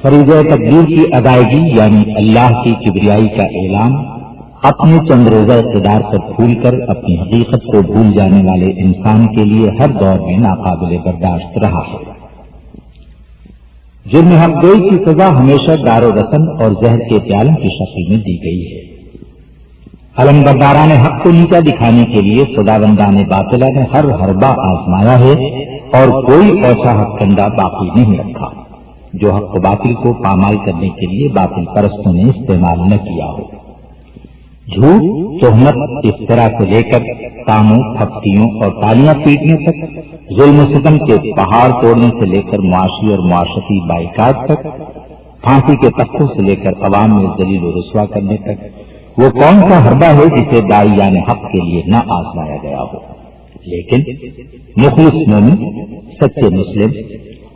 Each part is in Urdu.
فریضہ تقدیر کی ادائیگی یعنی اللہ کی کبریائی کا اعلان اپنے چند روزہ اقتدار پر پھول کر اپنی حقیقت کو بھول جانے والے انسان کے لیے ہر دور میں ناقابل برداشت رہا ہے۔ جرم حق گوئی کی سزا ہمیشہ دار و رسن اور زہر کے پیالوں کی شکل میں دی گئی ہے۔ علم برداران حق کو نیچا دکھانے کے لیے خداوندان باطلہ نے ہر حربہ آزمایا ہے اور کوئی ایسا حق کندہ باقی نہیں رکھا جو حق و باطل کو پامال کرنے کے لیے باطل پرستوں نے استعمال نہ کیا ہو۔ جھوٹ، تہمت، افتراء سے لے کر تاموں، پھپتیوں اور تالیاں پیٹنے تک، ظلم و ستم کے پہاڑ توڑنے سے لے کر معاشی اور معاشرتی بائیکاٹ تک، پھانسی کے تختوں سے لے کر عوام میں ذلیل و رسوا کرنے تک، وہ کون سا حربہ ہے جسے داعیان حق کے لیے نہ آزمایا گیا ہو؟ لیکن مخلص مومن، سچے مسلم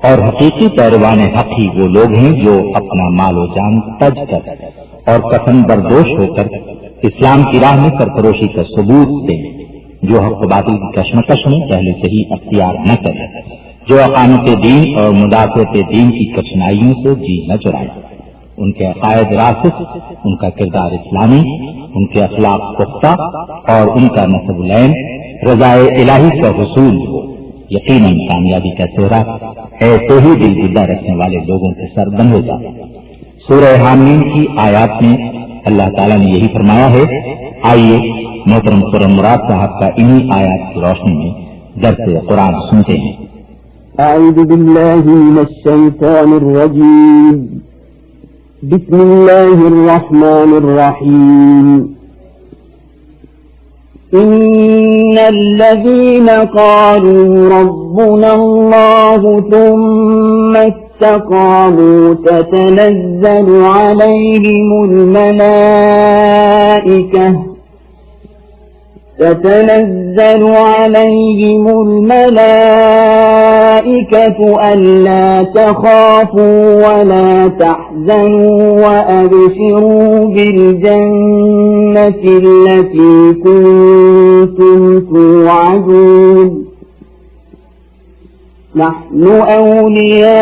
اور حقیقی پیروان حق ہی وہ لوگ ہیں جو اپنا مال و جان تج کر اور کفن بردوش ہو کر اسلام کی راہ میں سرفروشی کا ثبوت دیں، جو حق و باطل کی کشمکش میں پہلے سے ہی اختیار نہ کریں، جو اقامت دین اور مدافعت دین کی کٹھنائیوں سے جی نہ چرائیں، ان کے عقائد راسخ، ان کا کردار اسلامی، ان کے اخلاق پختہ اور ان کا نسب العین رضائے الہی کا حصول ہو۔ یقیناً کامیابی کا چہرہ ایسے ہی دل جدہ رکھنے والے لوگوں کے سر بند ہوگا۔ سورہ حامیم کی آیات میں اللہ تعالیٰ نے یہی فرمایا ہے۔ آئیے محترم خرم مراد صاحب کا انہی آیات کی روشنی میں درس قرآن سنتے ہیں۔ اعوذ باللہ من الشیطان الرجیم، بسم اللہ الرحمن الرحیم۔ ان الذین قالوا ربنا اللہ ثم استقاموا تتنزل عليهم الملائكة ألا تخافوا ولا تحزنوا وأبشروا بالجنة التي كنتم توعدون نحن أولياؤكم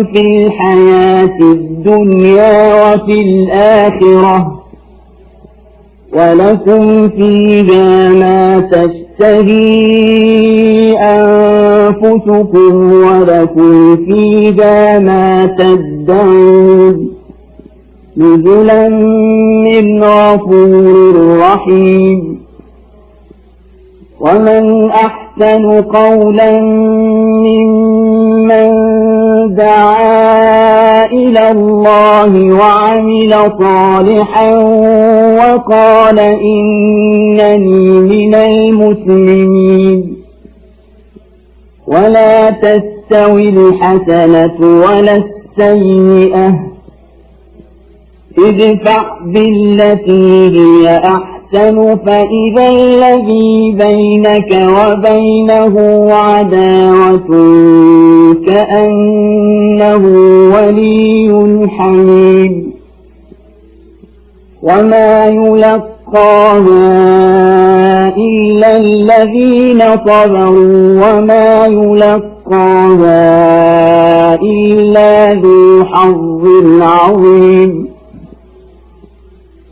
في الحياة الدنيا وفي الآخرة ولكم فيها ما تشتهي أنفسكم ولكم فيها ما تدعون نزلا من غفور رحيم ومن أحسن قولا ممن دعا إلى الله وعمل صالحا وقال إنني من المسلمين ولا تستوي الحسنة ولا السيئة ادفع بالتي هي أحسن فإذا الذي بينك وبينه عداوة كأنه ولي حميم وما يلقاها إلا الذين صبروا وما يلقاها إلا ذو حظ عظيم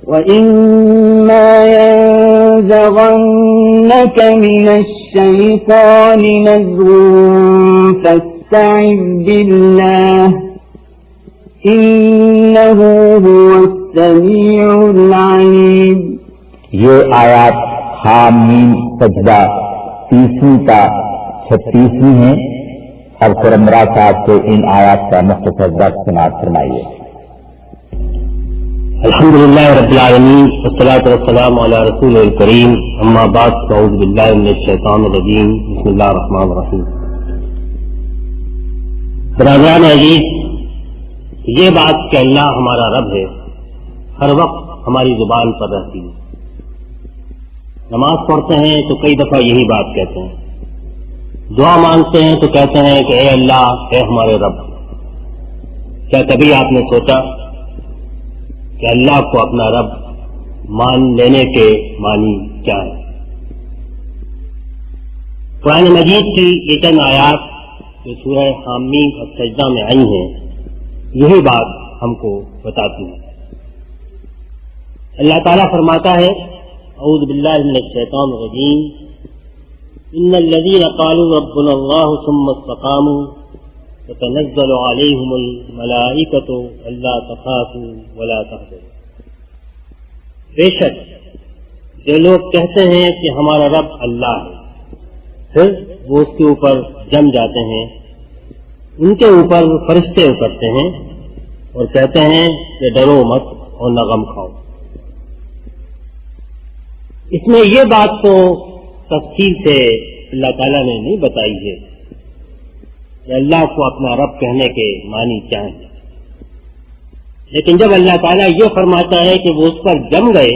وَإِمَّا يَنزَغَنَّكَ مِنَ الشَّيْطَانِ نَزْغٌ فَاسْتَعِذْ بِاللَّهِ إِنَّهُ هُوَ السَّمِيعُ الْعَلِيمُ۔ یہ آیات حامیم سجدہ 30 تا 36 ہیں۔ اب خرم مراد صاحب سے ان آیات کا مختصر درس سماعت فرمائیے۔ الحمدللہ رب العالمین والصلاة والسلام علی رسول الکریم اما بعد فاعوذ باللہ من الشیطان الرجیم بسم اللہ الرحمن الرحیم۔ برادران عزیز، یہ بات کہ اللہ ہمارا رب ہے ہر وقت ہماری زبان پر رہتی ہے۔ نماز پڑھتے ہیں تو کئی دفعہ یہی بات کہتے ہیں، دعا مانگتے ہیں تو کہتے ہیں کہ اے اللہ، اے ہمارے رب۔ کیا کبھی آپ نے سوچا کہ اللہ کو اپنا رب مان لینے کے معنی کیا ہے؟ قرآن مجید کی یہ چند آیات جو سورہ حامیم اور سجدہ میں آئی ہیں، یہی بات ہم کو بتاتی ہے۔ اللہ تعالیٰ فرماتا ہے اعوذ باللہ من الشیطان الرجیم ان الذین قالوا ربنا اللہ ثم استقاموا تتنزل علیہم الملائکۃ الا تخافوا ولا تحزنوا، بے شک جو لوگ کہتے ہیں کہ ہمارا رب اللہ ہے، پھر وہ اس کے اوپر جم جاتے ہیں، ان کے اوپر فرشتے اترتے ہیں اور کہتے ہیں کہ ڈرو مت اور نہ غم کھاؤ۔ اس میں یہ بات تو تفصیل سے اللہ تعالیٰ نے نہیں بتائی ہے کہ اللہ کو اپنا رب کہنے کے معنی کیا ہیں، لیکن جب اللہ تعالیٰ یہ فرماتا ہے کہ وہ اس پر جم گئے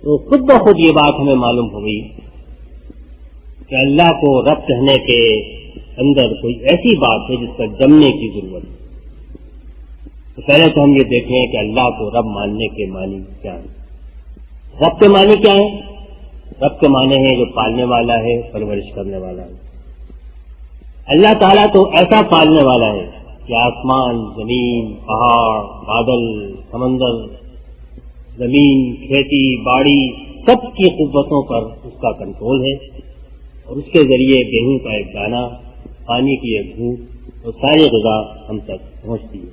تو خود بخود یہ بات ہمیں معلوم ہو گئی کہ اللہ کو رب کہنے کے اندر کوئی ایسی بات ہے جس پر جمنے کی ضرورت ہے۔ تو پہلے تو ہم یہ دیکھیں کہ اللہ کو رب ماننے کے معنی کیا ہیں۔ رب کے معنی کیا ہے؟ رب کے معنی ہے جو پالنے والا ہے، پرورش کرنے والا ہے۔ اللہ تعالیٰ تو ایسا پالنے والا ہے کہ آسمان، زمین، پہاڑ، بادل، سمندر، زمین، کھیتی باڑی، سب کی قوتوں پر اس کا کنٹرول ہے، اور اس کے ذریعے گیہوں کا ایک دانہ، پانی کی ایک گھونٹ اور ساری غذا ہم تک پہنچتی ہے۔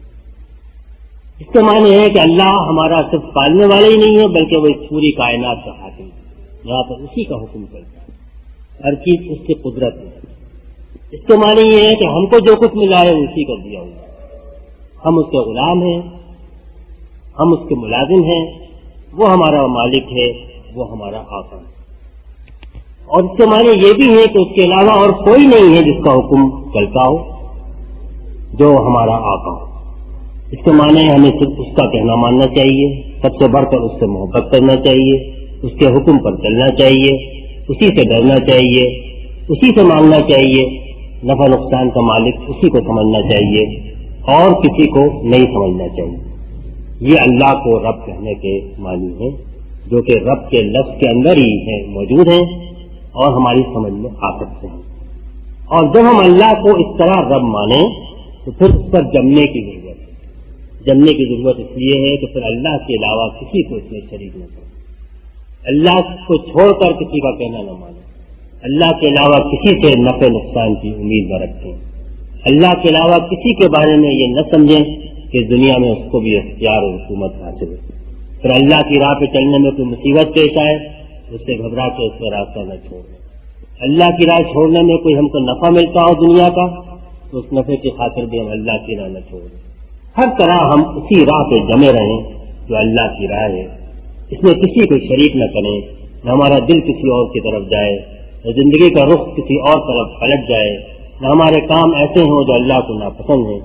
اس کے معنی ہے کہ اللہ ہمارا صرف پالنے والا ہی نہیں ہے بلکہ وہ اس پوری کائنات کا حاکم ہے، یہاں پر اسی کا حکم چلتا ہے، ہر چیز اس کی قدرت ہے۔ اس کے معنی یہ ہے کہ ہم کو جو کچھ ملا ہے اسی کا دیا ہوا ہے، ہم اس کے غلام ہیں، ہم اس کے ملازم ہیں، وہ ہمارا مالک ہے، وہ ہمارا آقا ہے۔ اور اس کے معنی یہ بھی ہے کہ اس کے علاوہ اور کوئی نہیں ہے جس کا حکم چلتا ہو جو ہمارا آقا ہو۔ اس کے معنی ہمیں صرف اس کا کہنا ماننا چاہیے، سب سے بڑھ کر اس سے محبت کرنا چاہیے، اس کے حکم پر چلنا چاہیے، اسی سے ڈرنا چاہیے، اسی سے مانگنا چاہیے، نفع نقصان کا مالک اسی کو سمجھنا چاہیے اور کسی کو نہیں سمجھنا چاہیے۔ یہ اللہ کو رب کہنے کے معنی ہیں جو کہ رب کے لفظ کے اندر ہی ہے، موجود ہیں اور ہماری سمجھ میں آ سکتے ہیں۔ اور جب ہم اللہ کو اس طرح رب مانیں تو پھر اس پر جمنے کی ضرورت ہے۔ جمنے کی ضرورت اس لیے ہے کہ پھر اللہ کے علاوہ کسی کو اس میں شریک نہ کریں، اللہ کو چھوڑ کر کسی کا کہنا نہ مانیں، اللہ کے علاوہ کسی سے نفع نقصان کی امید نہ رکھیں، اللہ کے علاوہ کسی کے بارے میں یہ نہ سمجھیں کہ دنیا میں اس کو بھی اختیار اور حکومت حاصل ہے۔ پھر اللہ کی راہ پہ چلنے میں کوئی مصیبت پیش آئے اس سے گھبرا کے اس کا راستہ نہ چھوڑیں۔ اللہ کی راہ چھوڑنے میں کوئی ہم کو نفع ملتا ہو دنیا کا تو اس نفع کی خاطر بھی ہم اللہ کی راہ نہ چھوڑیں۔ ہر طرح ہم اسی راہ پہ جمے رہیں جو اللہ کی راہ ہے، اس میں کسی کو شریک نہ کریں، نہ ہمارا دل کسی اور کی طرف جائے، نہ زندگی کا رخ کسی اور طرف پلٹ جائے، نہ ہمارے کام ایسے ہوں جو اللہ کو ناپسند ہیں۔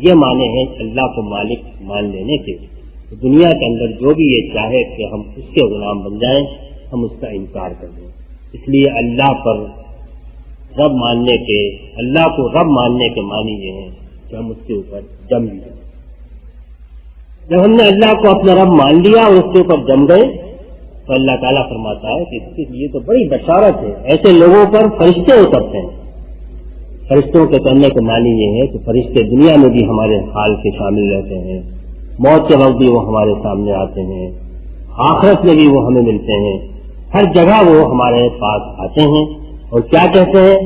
یہ معنی ہے اللہ کو مالک مان لینے کے۔ دنیا کے اندر جو بھی یہ چاہے کہ ہم اس کے غلام بن جائیں، ہم اس کا انکار کر دیں۔ اس لیے اللہ پر رب ماننے کے، اللہ کو رب ماننے کے معنی یہ ہیں کہ ہم اس کے اوپر جم جائیں۔ جب ہم نے اللہ کو اپنا رب مان لیا اور اس کے اوپر جم گئے تو اللہ تعالیٰ فرماتا ہے کہ اس کے لیے تو بڑی بشارت ہے، ایسے لوگوں پر فرشتے اترتے ہیں۔ فرشتوں کے کرنے کا معنی یہ ہے کہ فرشتے دنیا میں بھی ہمارے حال کے شامل رہتے ہیں، موت کے وقت بھی وہ ہمارے سامنے آتے ہیں، آخرت میں بھی وہ ہمیں ملتے ہیں، ہر جگہ وہ ہمارے پاس آتے ہیں اور کیا کہتے ہیں؟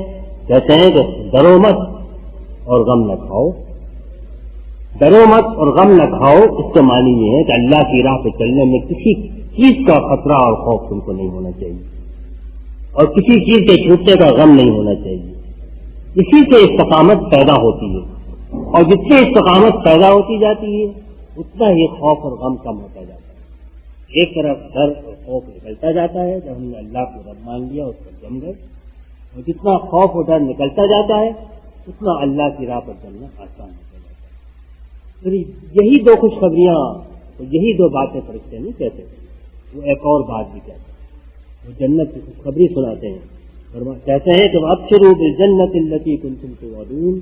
کہتے ہیں کہ ڈرو مت اور غم نہ کھاؤ۔ ڈرو مت اور غم نہ کھاؤ، اس کا معنی یہ ہے کہ اللہ کی راہ پہ چلنے میں کسی چیز کا خطرہ اور خوف تم کو نہیں ہونا چاہیے اور کسی چیز کے چھوٹنے کا غم نہیں ہونا چاہیے۔ اسی سے استقامت پیدا ہوتی ہے، اور جتنی استقامت پیدا ہوتی جاتی ہے اتنا ہی خوف اور غم کم ہوتا جاتا ہے۔ ایک طرف ڈر اور خوف نکلتا جاتا ہے جب ہم نے اللہ کو رب مان لیا، اس پر جم گئے، اور جتنا خوف اور ڈر نکلتا جاتا ہے اتنا اللہ کی راہ پر چلنا آسان ہوتا جاتا ہے۔ پھر یہی دو خوشخبریاں، یہی دو باتیں فرشتے نہیں کہتے، وہ ایک اور بات بھی کہتے ہیں، وہ جنت کی خوشخبری سناتے ہیں، اور وہ کہتے ہیں کہ ابشروا بالجنۃ التی کنتم توعدون،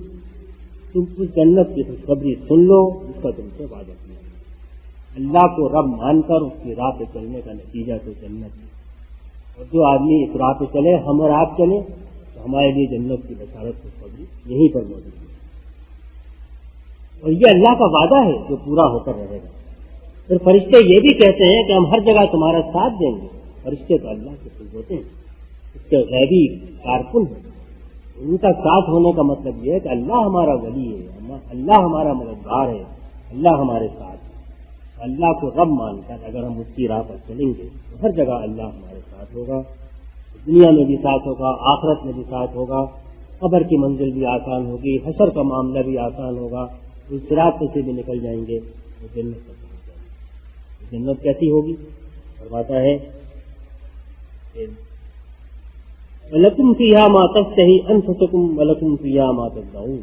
تم اس جنت کی خوشخبری سن لو جس کا تم سے وعدہ کیا۔ اللہ کو رب مان کر اس کی راہ پہ چلنے کا نتیجہ تو جنت ہے، اور جو آدمی اس راہ پہ چلے، ہم اور آپ چلیں، تو ہمارے لیے جنت کی بشارت خوشخبری یہیں پر موجود ہے۔ اور یہ اللہ کا وعدہ ہے جو پورا ہو کر رہے گا. پھر فرشتے یہ بھی کہتے ہیں کہ ہم ہر جگہ تمہارا ساتھ دیں گے. فرشتے تو اللہ کے خود ہوتے ہیں, اس کے غیبی کارکن ہیں. ان کا ساتھ ہونے کا مطلب یہ ہے کہ اللہ ہمارا ولی ہے, اللہ ہمارا مددگار ہے, اللہ ہمارے ساتھ ہے. اللہ کو رب مان کر اگر ہم اس کی راہ پر چلیں گے تو ہر جگہ اللہ ہمارے ساتھ ہوگا. دنیا میں بھی ساتھ ہوگا, آخرت میں بھی ساتھ ہوگا, قبر کی منزل بھی آسان ہوگی, حشر کا معاملہ بھی آسان ہوگا, اس صراط سے بھی نکل جائیں گے تو جنت تک پہنچ جائیں گے. جنت کیسی ہوگی؟ فرماتا ہے وَلَكُمْ فِيهَا مَا تَشْتَهِي أَنفُسُكُمْ وَلَكُمْ فِيهَا مَا تَدَّعُونَ.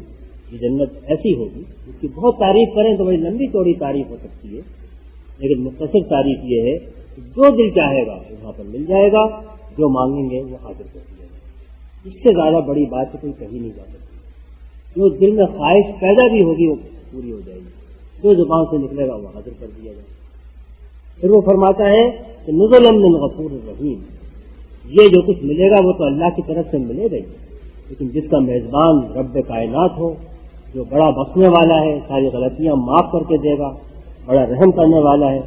یہ جنت ایسی ہوگی, اس کی بہت تعریف کریں تو بڑی لمبی چوڑی تعریف ہو سکتی ہے, لیکن مختصر تعریف یہ ہے کہ جو دل چاہے گا وہاں پر مل جائے گا, جو مانگیں گے وہ حاضر کر دیا جائے گا. اس سے زیادہ بڑی بات تو کوئی کہی نہیں جا سکتی. جو دل میں خواہش پیدا بھی ہوگی وہ پوری ہو جائے گی, جو زبان سے نکلے گا وہ حاضر کر دیا جائے گا. پھر وہ فرماتا ہے کہ نزلا من غفور الرحیم, یہ جو کچھ ملے گا وہ تو اللہ کی طرف سے ملے گا, لیکن جس کا میزبان رب کائنات ہو, جو بڑا بخشنے والا ہے, ساری غلطیاں معاف کر کے دے گا, بڑا رحم کرنے والا ہے,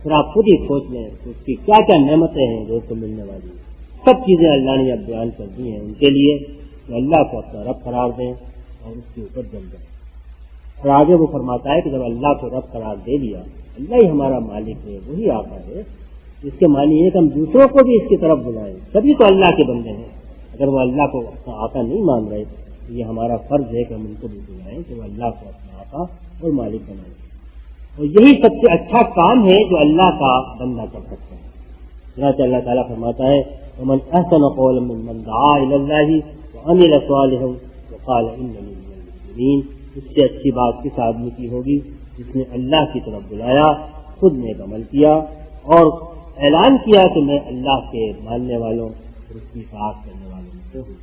پھر آپ خود ہی سوچ لیں کہ اس کی کیا کیا نعمتیں ہیں جو اس کو ملنے والی ہیں. سب چیزیں اللہ نے اب بیان کر دی ہیں ان کے لیے کہ اللہ کو اپنا رب قرار دیں اور اس کے اوپر جم جائیں. اور آگے وہ فرماتا ہے کہ جب اللہ کو رب قرار دے دیا, اللہ ہی ہمارا مالک ہے, وہی آقا ہے, اس کے معنی ہے کہ ہم دوسروں کو بھی اس کی طرف بلائیں. سبھی تو اللہ کے بندے ہیں, اگر وہ اللہ کو اپنا آقا نہیں مان رہے تو یہ ہمارا فرض ہے کہ ہم ان کو بھی بلائیں کہ وہ اللہ کو اپنا آقا اور مالک بنائیں. اور یہی سب سے اچھا کام ہے جو اللہ کا بندہ کر سکتا ہے. چنانچہ اللہ تعالیٰ فرماتا ہے ومن احسن قولا ممن دعا الى اللہ وعمل صالحا وقال اننی من المسلمین. اس سے اچھی بات کس آدمی کی ہوگی جس نے اللہ کی طرف بلایا, خود نے عمل کیا اور اعلان کیا کہ میں اللہ کے ماننے والوں اور اس کی اطاعت کرنے والوں میں سے ہوں.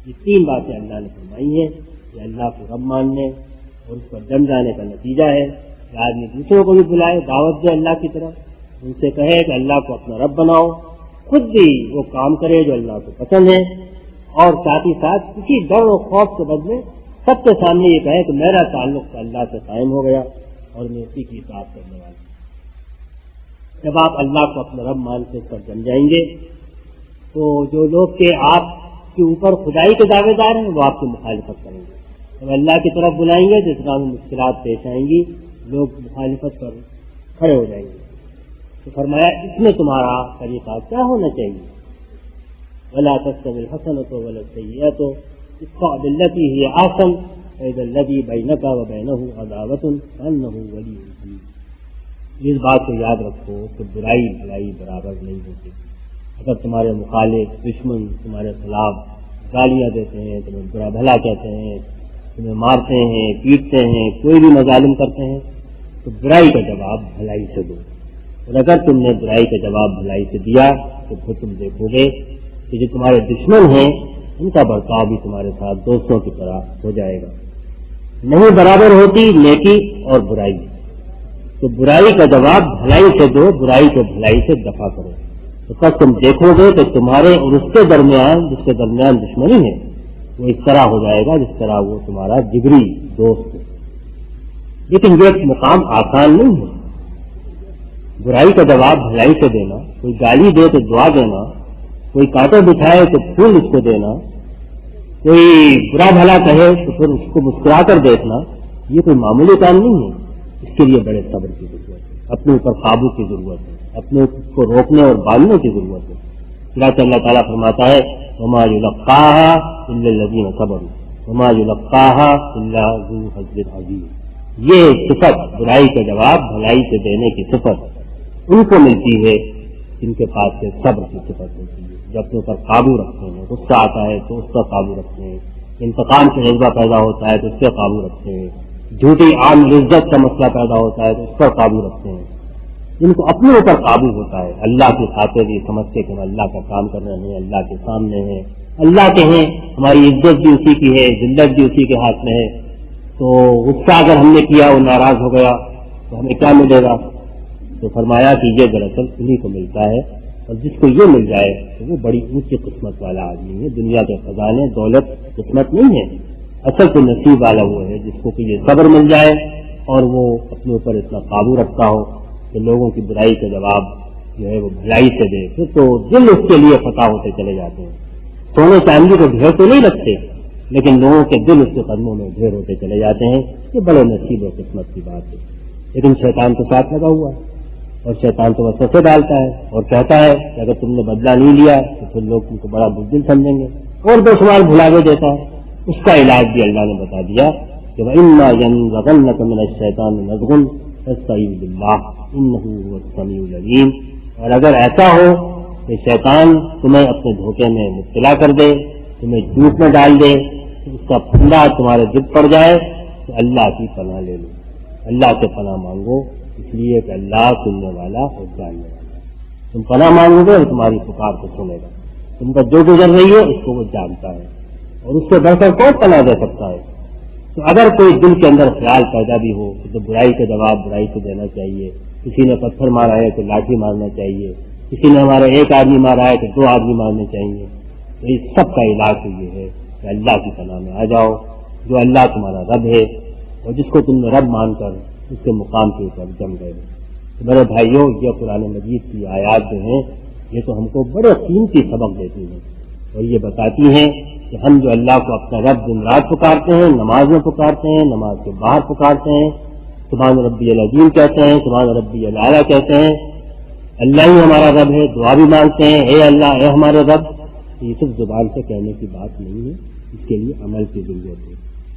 یہ تین باتیں اللہ نے فرمائی ہیں کہ اللہ کو رب ماننے اور اس پر جم جانے کا نتیجہ ہے کہ آدمی دوسروں کو بھی بلائے, دعوت دے اللہ کی طرف, ان سے کہے کہ اللہ کو اپنا رب بناؤ, خود بھی وہ کام کرے جو اللہ کو پسند ہے, اور ساتھ ہی ساتھ کسی ڈر و خوف کے بدلے سب کے سامنے یہ کہے کہ میرا تعلق تو اللہ سے قائم ہو گیا اور میں اسی کی اطاعت کرنے والا ہوں. جب آپ اللہ کو اپنا رب مان کے اس پر جم جائیں گے تو جو لوگ کہ آپ کے اوپر خدائی کے دعوے دار ہیں وہ آپ کی مخالفت کریں گے. جب اللہ کی طرف بلائیں گے جس طرح مشکلات پیش آئیں گی لوگ مخالفت پر کھڑے ہو جائیں گے. تو فرمایا اس میں تمہارا طریقہ کیا ہونا چاہیے؟ ولا تستوی الحسنۃ ولا السیئۃ ادفع بالتي هي احسن فاذا الذي بينك وبينه عداوة كأنه ولي حميم. اس بات کو یاد رکھو کہ برائی بھلائی برابر نہیں ہوتی. اگر تمہارے مخالف دشمن تمہارے خلاف گالیاں دیتے ہیں, تمہیں برا بھلا کہتے ہیں, تمہیں مارتے ہیں, پیٹتے ہیں, کوئی بھی مظالم کرتے ہیں, تو برائی کا جواب بھلائی سے دو. اور اگر تم نے برائی کا جواب بھلائی سے دیا تو پھر تم دیکھو گے کہ جو تمہارے دشمن ہیں ان کا برتاؤ بھی تمہارے ساتھ دوستوں کی طرح ہو جائے گا. نہیں برابر ہوتی نیکی اور برائی, تو برائی کا جواب بھلائی سے دو, برائی کو بھلائی سے دفع کرو. تو تب تم دیکھو گے کہ تمہارے اور اس کے درمیان جس کے درمیان دشمنی ہے وہ اس طرح ہو جائے گا جس طرح وہ تمہارا جگری دوست ہے. لیکن یہ مقام آسان نہیں ہے. برائی کا جواب بھلائی سے دینا, کوئی گالی دے تو دعا دینا, کوئی کانٹے بچھائے تو پھول اس کو دینا, کوئی برا بھلا کہے تو پھر اس کو مسکرا کر دیکھنا, یہ کوئی معمولی کام نہیں ہے. اس کے لیے بڑے صبر کی ضرورت ہے, اپنے اوپر قابو کی ضرورت ہے, اپنے کو روکنے اور باندھنے کی ضرورت ہے. چنانچہ اللہ تعالیٰ فرماتا ہے وما یلقاها الا الذین صبروا وما یلقاها الا ذو حظ عظیم. یہ صفت برائی کا جواب بھلائی سے دینے کی صفت ان کو ملتی ہے جن کے پاس سے صبر کی صفت ہوتی ہے, جو اپنے اوپر قابو رکھتے ہیں. غصہ آتا ہے تو اس پر قابو رکھتے ہیں, انتقام کا جذبہ پیدا ہوتا ہے تو اس پر قابو رکھتے ہیں, جھوٹی عام عزت کا مسئلہ پیدا ہوتا ہے تو اس پر قابو رکھتے ہیں. جن کو اپنے اوپر قابو ہوتا ہے, اللہ کی خاطر یہ سمجھتے کہ ہم اللہ کا کام کر رہے ہیں, اللہ کے سامنے ہیں, اللہ کے ہیں, ہماری عزت بھی اسی کی ہے, ذلت بھی اسی کے ہاتھ میں ہے, تو غصہ اگر ہم نے کیا وہ ناراض ہو گیا تو ہمیں کیا ملے گا؟ تو فرمایا کہ یہ دراصل انہیں کو ملتا ہے, اور جس کو یہ مل جائے تو وہ بڑی اونچی قسمت والا آدمی ہے. دنیا کے خزانے دولت قسمت نہیں ہے, اصل تو نصیب والا وہ ہے جس کو کہ یہ صبر مل جائے اور وہ اپنے اوپر اتنا قابو رکھتا ہو کہ لوگوں کی برائی کا جواب جو ہے وہ بھلائی سے دے، پھر تو دل اس کے لیے فتح ہوتے چلے جاتے ہیں. سونے چاندی کو ڈھیر تو نہیں رکھتے، لیکن لوگوں کے دل اس کے قدموں میں ڈھیر ہوتے چلے جاتے ہیں. یہ بڑے نصیب و قسمت کی بات ہے. لیکن شیطان تو ساتھ لگا ہوا ہے، اور شیطان تو وسوسے ڈالتا ہے اور کہتا ہے کہ اگر تم نے بدلہ نہیں لیا تو پھر لوگ تم کو بڑا بزدل سمجھیں گے، اور بے شمار بھلاوے دیتا ہے. اس کا علاج بھی اللہ نے بتا دیا کہ وَإِمَّا يَنزَغَنَّكَ مِنَ الشَّيْطَانِ نَزْغٌ فَاسْتَعِذْ بِاللَّهِ إِنَّهُ هُوَ السَّمِيعُ الْعَلِيمُ. اور اگر ایسا ہو کہ شیطان تمہیں اپنے دھوکے میں مبتلا کر دے، تمہیں جھوٹ میں ڈال دے، اس کا پھندا تمہارے ضد پڑ جائے تو اللہ کی پناہ لے لو، اللہ سے پناہ مانگو، اس لیے کہ اللہ سننے والا اور جاننے والا. تم پناہ مانگو گے اور تمہاری پکار کو سنے گا. تم پر جو گزر رہی ہے اس کو وہ جانتا ہے، اور اس سے بڑھ کر کون پناہ دے سکتا ہے. تو اگر کوئی دل کے اندر خیال پیدا بھی ہو تو برائی کا جواب برائی سے دینا چاہیے. کسی نے پتھر مارا ہے تو لاٹھی مارنا چاہیے، کسی نے ہمارا ایک آدمی مارا ہے تو 2 آدمی مارنے چاہیے. تو اس سب کا علاج تو یہ ہے کہ اللہ کی پناہ میں آ جاؤ، جو اللہ تمہارا رب ہے اور جس کو تم نے رب مان کر اس کے مقام کے اوپر جم گئے. تو میرے بھائیوں، یہ قرآن مجید کی آیات جو ہیں یہ تو ہم کو بڑے قیمتی سبق دیتی ہیں، اور یہ بتاتی ہیں کہ ہم جو اللہ کو اپنا رب دن رات پکارتے ہیں، نماز میں پکارتے ہیں، نماز کے باہر پکارتے ہیں، سبحان ربی العظیم کہتے ہیں، سبحان ربی الاعلیٰ کہتے ہیں، اللہ ہی ہمارا رب ہے، دعا بھی مانگتے ہیں اے اللہ اے ہمارے رب. یہ صرف زبان سے کہنے کی بات نہیں ہے، اس کے لیے عمل کی ضرورت ہے،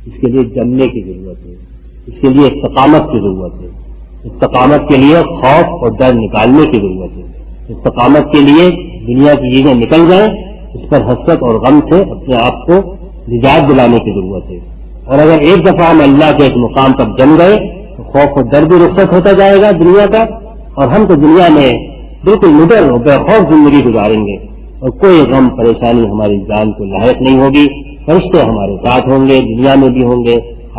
اس کے لیے جمنے کی ضرورت ہے، اس کے لیے استقامت کی ضرورت ہے. استقامت کے لیے خوف اور ڈر نکالنے کی ضرورت ہے. استقامت کے لیے دنیا کی چیزیں نکل جائیں، اس پر حسرت اور غم سے اپنے آپ کو نجات دلانے کی ضرورت ہے. اور اگر ایک دفعہ ہم اللہ کے ایک مقام پر جم گئے تو خوف اور ڈر بھی رخصت ہوتا جائے گا دنیا کا، اور ہم تو دنیا میں بالکل نڈر ہو بے خوف زندگی گزاریں گے، اور کوئی غم پریشانی ہماری جان کو لاحق نہیں ہوگی. فرشتے ہمارے ساتھ ہوں گے، دنیا میں بھی ہوں گے،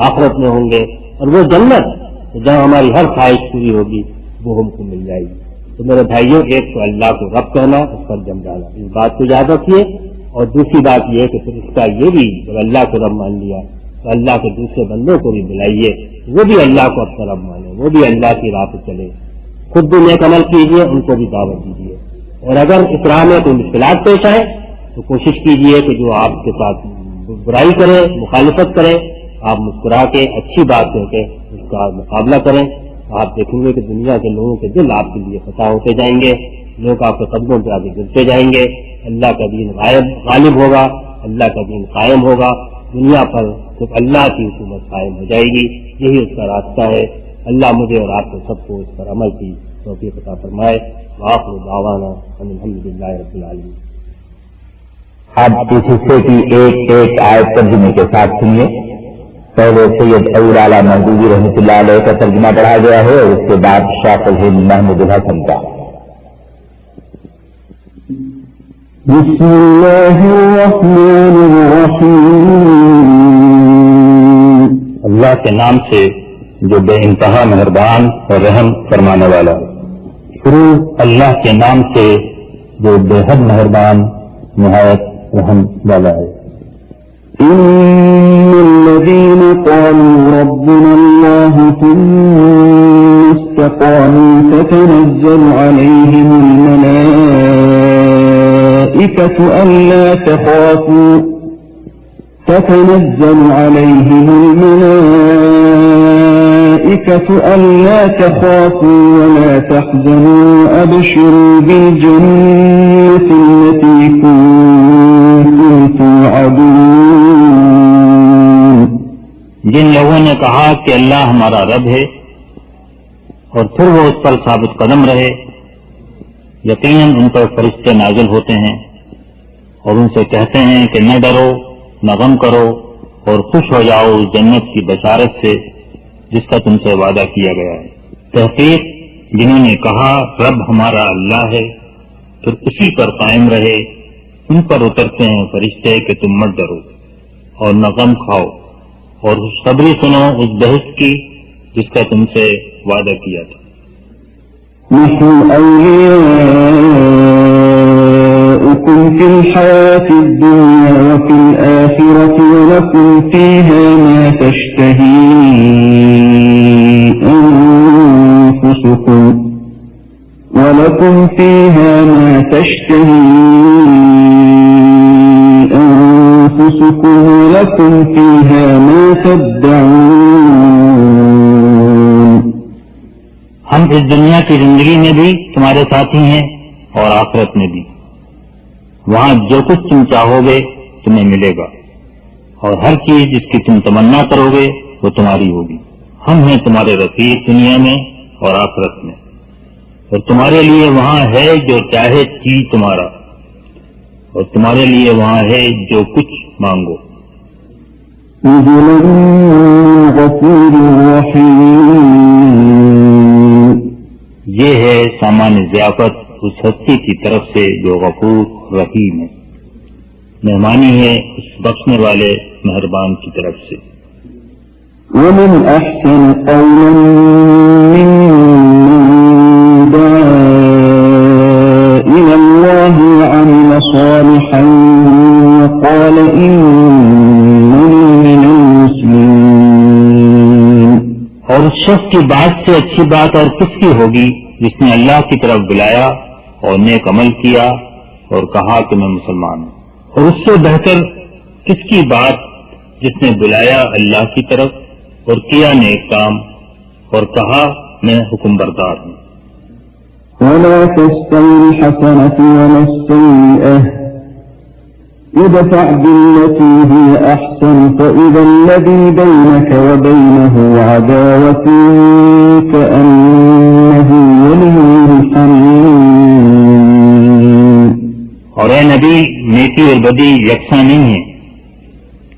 آخرت میں ہوں گے، اور وہ جنت جہاں ہماری ہر خواہش پوری ہوگی وہ ہم کو مل جائے گی. تو میرے بھائیوں، ایک تو اللہ کو رب کہنا، اس پر جم ڈالا، اس بات کو یاد رکھیے. اور دوسری بات یہ کہ پھر اس کا یہ بھی جب اللہ کو رب مان لیا تو اللہ کے دوسرے بندوں کو بھی بلائیے، وہ بھی اللہ کو اپنا رب مانے، وہ بھی اللہ کی راہ پہ چلے. خود بھی نیک عمل کیجیے، ان کو بھی دعوت دیجیے. اور اگر اس راہ میں کوئی مشکلات پیش آئے تو کوشش کیجیے کہ جو آپ کے ساتھ برائی کرے، مخالفت کرے، آپ مسکرا کے اچھی بات کر کے اس کا مقابلہ کریں. آپ دیکھیں گے کہ دنیا کے لوگوں کے دل آپ کے لیے فتح ہوتے جائیں گے، لوگ آپ کے قدموں پہ آگے گرتے جائیں گے. اللہ کا دین غالب ہوگا، اللہ کا دین قائم ہوگا، دنیا پر صرف اللہ کی حکومت قائم ہو جائے گی. یہی اس کا راستہ ہے. اللہ مجھے اور آپ کو سب کو اس پر عمل کی توفیق عطا فرمائے. وآخر دعوانا ان الحمدللہ رب العالمین. اب اس حصے کی ایک ایک آیت ترجمے کے ساتھ سنیے. پہلے سید ابو اعلیٰ مودودی رحمۃ اللہ علیہ کا ترجمہ پڑھا گیا ہے، اور اس کے بعد شاہ الہند محمود الحسن کا. بسم اللہ الرحمن الرحیم. اللہ کے نام سے جو بے انتہا مہربان اور رحم فرمانے والا. شروع اللہ کے نام سے جو بے حد مہربان نہایت رحم والا ہے. إن الذين قالوا ربنا الله ثم استقاموا تتنزل عليهم الملائكة ألا تخافوا ولا تحزنوا وأبشروا بالجنة التي كنتم توعدون. جن لوگوں نے کہا کہ اللہ ہمارا رب ہے اور پھر وہ اس پر ثابت قدم رہے، یقیناً ان پر فرشتے نازل ہوتے ہیں اور ان سے کہتے ہیں کہ نہ ڈرو نہ غم کرو اور خوش ہو جاؤ اس جنت کی بشارت سے جس کا تم سے وعدہ کیا گیا ہے. تحقیق جنہوں نے کہا رب ہمارا اللہ ہے پھر اسی پر قائم رہے، ان پر اترتے ہیں فرشتے کہ تم مت ڈرو اور نہ غم کھاؤ اور خوشخبری سنو اس بحث کی جس کا تم سے وعدہ کیا تھا. نحن أولياؤكم في الحياة الدنيا وفي الآخرة ولكم فيها ما تشتهي لكم فيها ما تشتهي أنفسكم ولكم فيها ما تدعون. ہم اس دنیا کی زندگی میں بھی تمہارے ساتھی ہیں اور آخرت میں بھی. وہاں جو کچھ تم چاہو گے تمہیں ملے گا، اور ہر چیز جس کی تم تمنا کرو گے وہ تمہاری ہوگی. ہم ہیں تمہارے رفیق دنیا میں اور آخرت میں، اور تمہارے لیے وہاں ہے جو چاہے چیز تمہارا، اور تمہارے لیے وہاں ہے جو کچھ مانگو. نزلا من غفور رحيم. یہ ہے سامان ضیافت اس ہستی کی طرف سے جو غفور رحیم ہے، مہمانی ہے اس بخشنے والے مہربان کی طرف سے. ومن أحسن قولا ممن دعا إلى الله وعمل صالحا وقال إنني من المسلمين. اور اس شخص کی بات سے اچھی بات اور کس کی ہوگی جس نے اللہ کی طرف بلایا اور نیک عمل کیا اور کہا کہ میں مسلمان ہوں. اور اس سے بہتر کس کی بات جس نے بلایا اللہ کی طرف اور کیا نیک کام اور کہا میں حکم بردار ہوں. ولا تستوي الحسنة ولا السيئة ادفع بالتي هي أحسن فإذا الذي بينك وبينه عداوة كأنه ولي حميم. اور اے نبی، نیکی اور بدی یکساں نہیں ہے.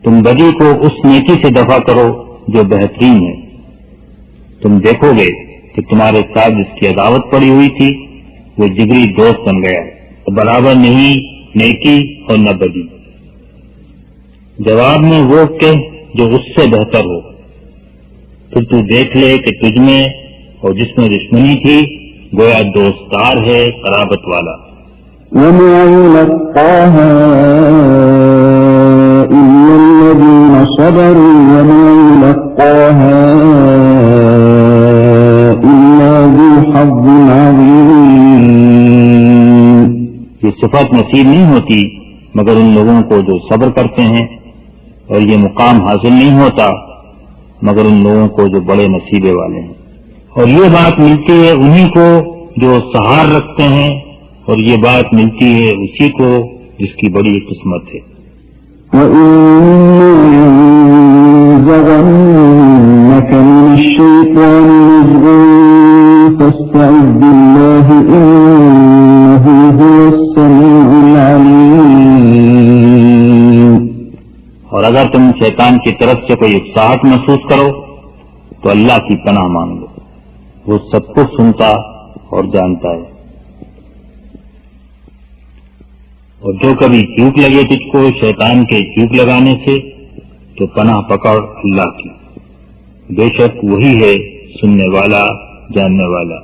تم بدی کو اس نیکی سے دفع کرو جو بہترین ہے. تم دیکھو گے کہ تمہارے ساتھ جس کی عداوت پڑی ہوئی تھی وہ جگری دوست بن گیا. برابر نہیں نیکی اور نہ بدی. جواب میں وہ کہہ جو اس سے بہتر ہو. پھر تو دیکھ لے کہ تجھ میں اور جس میں دشمنی تھی گویا دوستدار ہے قرابت والا. وما يلقاها إلا الذين صبروا وما يلقاها إلا ذو حظ عظيم. یہ صفت نصیب نہیں ہوتی مگر ان لوگوں کو جو صبر کرتے ہیں، اور یہ مقام حاصل نہیں ہوتا مگر ان لوگوں کو جو بڑے نصیبے والے ہیں. اور یہ بات ملتی ہے انہی کو جو سہار رکھتے ہیں، اور یہ بات ملتی ہے اسی کو جس کی بڑی قسمت ہے. وَإِمَّا يَنزَغَنَّكَ مِنَ الشَّيْطَانِ نَزْغٌ فَاسْتَعِذْ بِاللَّهِ إِنَّهُ هُوَ السَّمِيعُ الْعَلِيمُ. اور اگر تم شیطان کی طرف سے کوئی اکساہٹ محسوس کرو تو اللہ کی پناہ مانگو، وہ سب کچھ سنتا اور جانتا ہے. اور جو کبھی چوک لگے تجھ کو شیطان کے چوک لگانے سے تو پناہ پکڑ اللہ کی، بے شک وہی ہے سننے والا جاننے والا.